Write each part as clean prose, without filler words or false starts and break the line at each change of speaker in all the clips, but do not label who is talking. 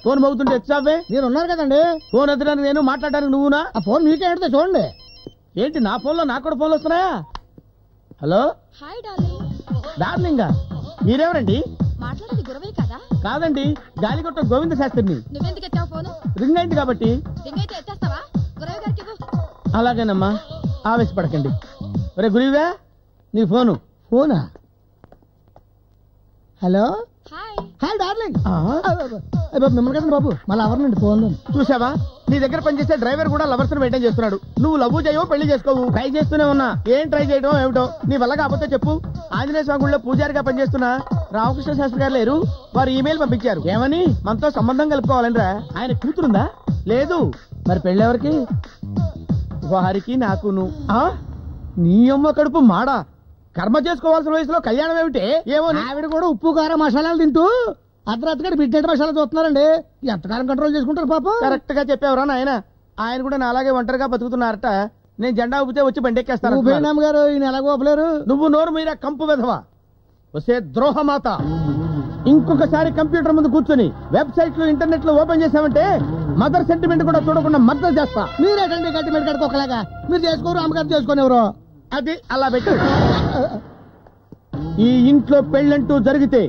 Phone మోగుతుంటే ఎత్తావే?
మీరు ఉన్నారు కదండి.
ఫోన్ ఎత్తడానికి నేను, మాట్లాడడానికి నువ్వునా?
ఆ ఫోన్ మీకే ఎడితే చూడండి.
ఏంటి నా ఫోన్ లో నాకు కూడా ఫోన్లు వస్తున్నాయా? Hello
hi darling.
డార్లింగా? మీరెవరండి?
మాట్లాడేది గురవే కదా?
కాదండి, గాలికొట్ట గోవింద శాస్త్రిని.
నువ్వెందుకు ఎత్తావు ఫోను?
రింగ్ అయింది కాబట్టి.
రింగ్ అయితే ఎత్తేస్తావా? గురవే గారికి ఇవ్వు.
అలాగేనమ్మా, ఆవేశపడకండి. ఒరే గురువా, నీ ఫోను.
ఫోనా? Hello
hi.
Hi darling. మిమ్మల్ని కదండి బాబు, మళ్ళీ ఎవరినండి ఫోన్లో?
చూసావా, నీ దగ్గర పనిచేసే డ్రైవర్ కూడా లవర్స్ మెయింటైన్ చేస్తున్నాడు. నువ్వు లవ్ చేయవో పెళ్లి చేసుకోవు. ట్రై చేస్తూనే ఉన్నా. ఏం ట్రై చేయడం ఏమిటో, నీ వల్ల కాకపోతే చెప్పు. ఆంజనేయ స్వామి గుడిలో పూజారిగా పనిచేస్తున్నా రామకృష్ణ శాస్త్రి గారు లేరు, వారు ఈమెయిల్ పంపించారు. ఏమని? మనతో సంబంధం కలుపుకోవాలనిరా. ఆయన కూతురుందా? లేదు. మరి పెళ్ళెవరికి? వారికి నాకును. నీ అమ్మ కడుపు మాడా. కర్మ చేసుకోవాల్సిన వయసులో కళ్యాణం ఏమిటి? ఏమో.
ఆవిడ కూడా ఉప్పు కారం మసాలాలు తింటూ అర్ధరాత్రి బిడ్డెట్ మసాలా చూస్తున్నారండి. ఎంతకాలం కంట్రోల్ చేసుకుంటారు పాపం.
కరెక్ట్ గా చెప్పావురా నాయన. ఆయన కూడా నా అలాగే ఒంటరిగా బతుకుతున్నారట. నేను జెండా ఊపితే వచ్చి బండెక్కేస్తాను.
గారు ఈయన ఎలాగో ఒప్పలేరు.
నువ్వు నోరు మీరా కంపు వెధవా. వసే ద్రోహమాత, ఇంకొకసారి కంప్యూటర్ ముందు కూర్చొని వెబ్సైట్లు ఇంటర్నెట్ లో ఓపెన్ చేసామంటే మదర్ సెంటిమెంట్ కూడా చూడకుండా మద్దతు చేస్తా.
మీరేటండి గట్టి మీద కట్టుకోకలాగా? మీరు చేసుకోరు, అమ్మగారు చేసుకునేవరు.
అది అలా పెట్టు. ఈ ఇంట్లో పెళ్ళంటూ జరిగితే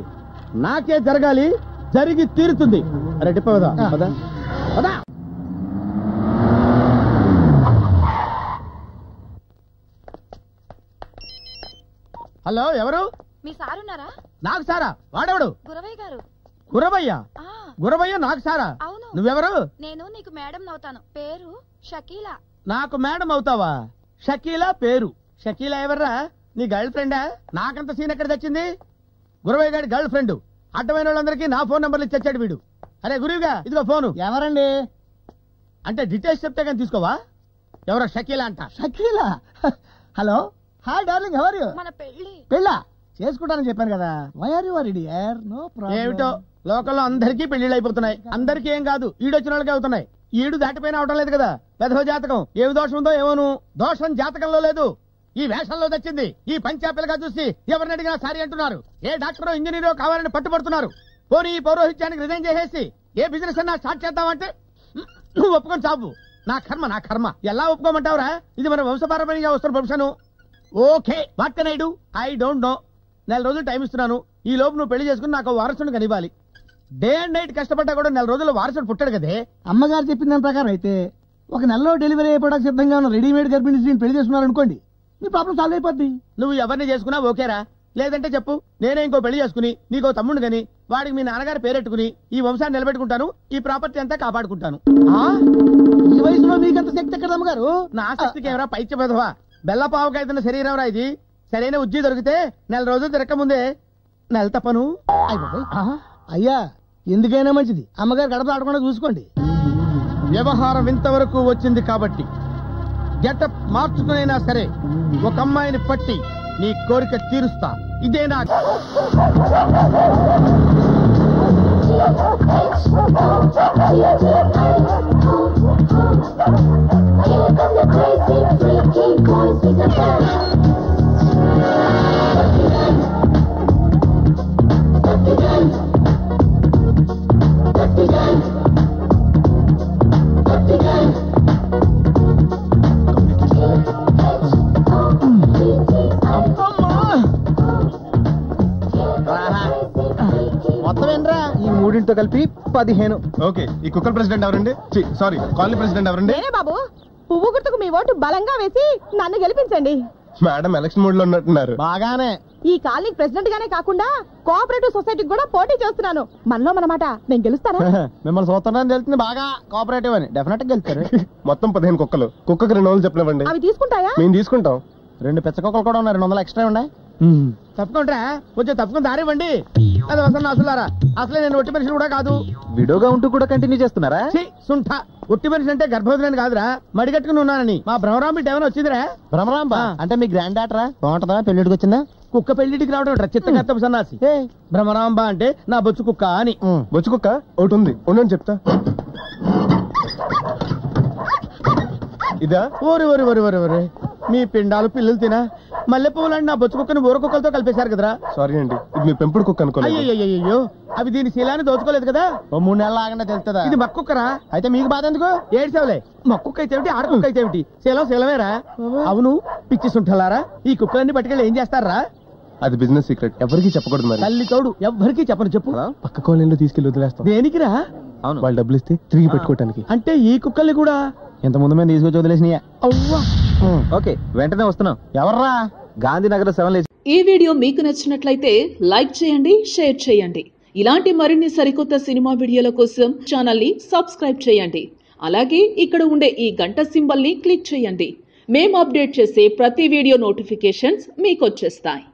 నాకే జరగాలి, జరిగి తీరుతుంది. రెడ్డి పదా పదా పదా. హలో, ఎవరు?
మీ సారున్నారా?
నాకు సారా? వాడెవడు?
గురవయ్య గారు.
గురవయ్య? గురవయ్య నాకు సారా?
అవును.
నువ్వెవరు?
నేను నీకు మేడం అవుతాను. పేరు షకీలా.
నాకు మేడం అవుతావా? షకీలా పేరు. షకీలా ఎవర్రా? నీ గర్ల్ ఫ్రెండా? నాకంత సీన్ ఎక్కడ తెచ్చింది? గురవయ్య గారి గర్ల్ ఫ్రెండ్. అడ్డమైన వాళ్ళందరికీ నా ఫోన్ నంబర్లు ఇచ్చాడు వీడు. అరే గురువుగా, ఇదిగో ఫోను.
ఎవరండి?
అంటే డీటెయిల్స్ చెప్తే కానీ తీసుకోవా? ఎవరో షకీలా అంట.
Shakeela? Hello, hi darling, how are you?
మన పెళ్లి.
పెళ్ళా చేసుకుంటానని చెప్పాను కదా. Why are you worried dear? No problem.
ఏమిటో లోకల్లో అందరికీ పెళ్లిళ్ళు అయిపోతున్నాయి. అందరికీ ఏం కాదు, ఈడొచ్చిన వాళ్ళకి అవుతున్నాయి. ఈడు దాటిపోయినా అవటం లేదు కదా. వెధవ జాతకం ఏమి దోషం ఉందో ఏమోను. దోషం జాతకంలో లేదు, ఈ వేషంలో తెచ్చింది. ఈ పంచాపిల్లగా చూసి ఎవరిని అడిగినా సారీ అంటున్నారు. ఏ డాక్టరో ఇంజనీరో కావాలని పట్టుబడుతున్నారు. పోనీ ఈ పౌరోహిత్యానికి రిజైన్ చేసేసి ఏ బిజినెస్ అన్నా స్టార్ట్ చేద్దామంటే నువ్వు ఒప్పుకొని చావు. నా కర్మ, నా కర్మ. ఎలా ఒప్పుకోమంటావురా? ఇది మన వంశపారంపర్యంగా వస్తున్న profession. Okay, what can I do? I don't know. నెల రోజులు టైం ఇస్తున్నాను. ఈ లోపు నువ్వు పెళ్లి చేసుకుని నాకు వారసుని కనివ్వాలి. డే అండ్ నైట్ కష్టపడ్డా కూడా నెల రోజుల్లో వారసుడు పుట్టాడు కదే.
అమ్మగారు చెప్పిన దాని ప్రకారం అయితే ఒక నెలలో డెలివరీ అయిపోవడానికి సిద్ధంగా ఉన్న రెడీమేడ్ గర్భిణీ స్త్రీని పెళ్లి చేసుకున్నారు అనుకోండి, మీ ప్రాబ్లం సాల్వ్ అయిపోద్ది.
నువ్వు ఎవరిని చేసుకున్నా ఓకేరా? లేదంటే చెప్పు, నేనే ఇంకో పెళ్లి చేసుకుని నీకో తమ్ముడు గని వాడికి మీ నాన్నగారు పేరెట్టుకుని ఈ వంశాన్ని నిలబెట్టుకుంటాను, ఈ ప్రాపర్టీ అంతా కాపాడుకుంటాను.
ఈ వయసులో మీకంత శక్తి ఎక్కడ అమ్మగారు?
నా శక్తికి ఎవరా పైచ్య పెదవా? బెల్లపావుకైతున్న శరీరం రా ఇది. సరైన ఉజ్జి దొరికితే నెల రోజులు తిరగకముందే నెల తప్పను.
అయ్యా, ఎందుకైనా మంచిది అమ్మగారు గడప ఆడకుండా చూసుకోండి.
వ్యవహారం ఇంతవరకు వచ్చింది కాబట్టి గెటప్ మార్చుకునైనా సరే ఒక అమ్మాయిని పట్టి నీ కోరిక తీరుస్తా. ఇదే నా మొత్తం ఏంట్రా? ఈ మూడింటితో కలిపి 15.
ఓకే, ఈ కుక్కర్ ప్రెసిడెంట్ ఎవరండి? సారీ, కాలనీ ప్రెసిడెంట్ ఎవరండి?
నేనే బాబు. పువ్వు గుర్తుకు మీ ఓటు బలంగా వేసి నన్ను గెలిపించండి.
మేడం ఎలక్షన్ మూడ్ లో ఉన్నట్టున్నారు.
బాగానే.
ఈ కాలనీ ప్రెసిడెంట్ గానే కాకుండా కోఆపరేటివ్ సొసైటీకి కూడా పోటీ చేస్తున్నాను. మనలో మనమాట. నేను గెలుస్తానా?
మిమ్మల్ని చూస్తున్నాను తెలుస్తుంది బాగా. కోఆపరేటివ్ అని డెఫినెట్ గా గెలుస్తారు.
మొత్తం 15 కుక్కలు. కుక్కకి 2 వందలు చెప్పలేవండి.
అవి తీసుకుంటాయా?
మేము తీసుకుంటాం.
2 పెద్ద కుక్కలు కూడా ఉన్నాయి. 200 ఎక్స్ట్రా ఉన్నాయి. తప్పుకుంటారా? కొంచెం తప్పుకుని దారివ్వండి. అది వసన్న అసలారా, అసలే నేను ఒట్టి మనిషిని కూడా కాదు.
విడోగా ఉంటూ కూడా కంటిన్యూ చేస్తున్నారా?
సుంఠ. ఒట్టి మనిషి అంటే గర్భవతిని కాదురా, మడిగట్టుకుని ఉన్నానని. మా భ్రమరాంబి ఏమైనా వచ్చిందిరా?
భ్రమరాంబ అంటే మీ గ్రాండ్ డాటరా? బాగుంటుందా? పెళ్లిడికి వచ్చిందా?
కుక్క పెళ్లిటికి రావడం చిత్తగత్తపు సన్నాసి. భ్రమరాంబ అంటే నా బొచ్చు కుక్క అని.
బొచ్చు కుక్క ఒకటి ఉంది, ఉండని చెప్తా. ఇదా?
ఓరి ఓరి ఓరి ఓరి ఓరి, మీ పిండాలు పిల్లలు తినా మల్లెపూలని నా బొచ్చు కుక్కని ఊర కుక్కలతో కలిపేశారు కదరా.
సారీ అండి, ఇది మీ పెంపుడు కుక్క అనుకోలేదు.
అయ్యో అవి దీని శీలాన్ని దోచుకోలేదు కదా.
ఓ 3 నెలలు ఆగంటే తెలుస్తుందా?
ఇది మక్కుక్కరా.
అయితే మీకు బాధ ఎందుకు?
ఏడ్చావులే. మక్కుక్క అయితే ఏమిటి, ఆడకుక్క అయితే ఏమిటి, శీలమేరా. అవును పిచ్చి సుంఠలారా, ఈ కుక్కలన్నీ పట్టుకెళ్ళి ఏం చేస్తారా?
అది బిజినెస్ సీక్రెట్, ఎవరికి చెప్పకూడదు. మరి
తల్లి తోడు ఎవ్వరికి చెప్పను. చెప్పు.
పక్క కాలనీలో తీసుకెళ్లి వదిలేస్తాం.
దేనికిరా?
అవును, వాళ్ళు డబ్బులు ఇస్తే తిరిగి పెట్టుకోవటానికి.
అంటే ఈ కుక్కల్ని కూడా
ఇంత ముందు మేము తీసుకొచ్చి వదిలేసినాయా?
అవ్వా.
ఓకే, వెంటనే వస్తున్నాం.
ఎవర్రా?
గాంధీనగర్ 7
ఈ వీడియో మీకు నచ్చినట్లయితే లైక్ చేయండి, షేర్ చేయండి. ఇలాంటి మరిన్ని సరికొత్త సినిమా వీడియోల కోసం ఛానల్ ని సబ్స్క్రైబ్ చేయండి. అలాగే ఇక్కడ ఉండే ఈ గంట సింబల్ ని క్లిక్ చేయండి. మేము అప్డేట్ చేసే ప్రతి వీడియో నోటిఫికేషన్స్ మీకు వచ్చేస్తాయి.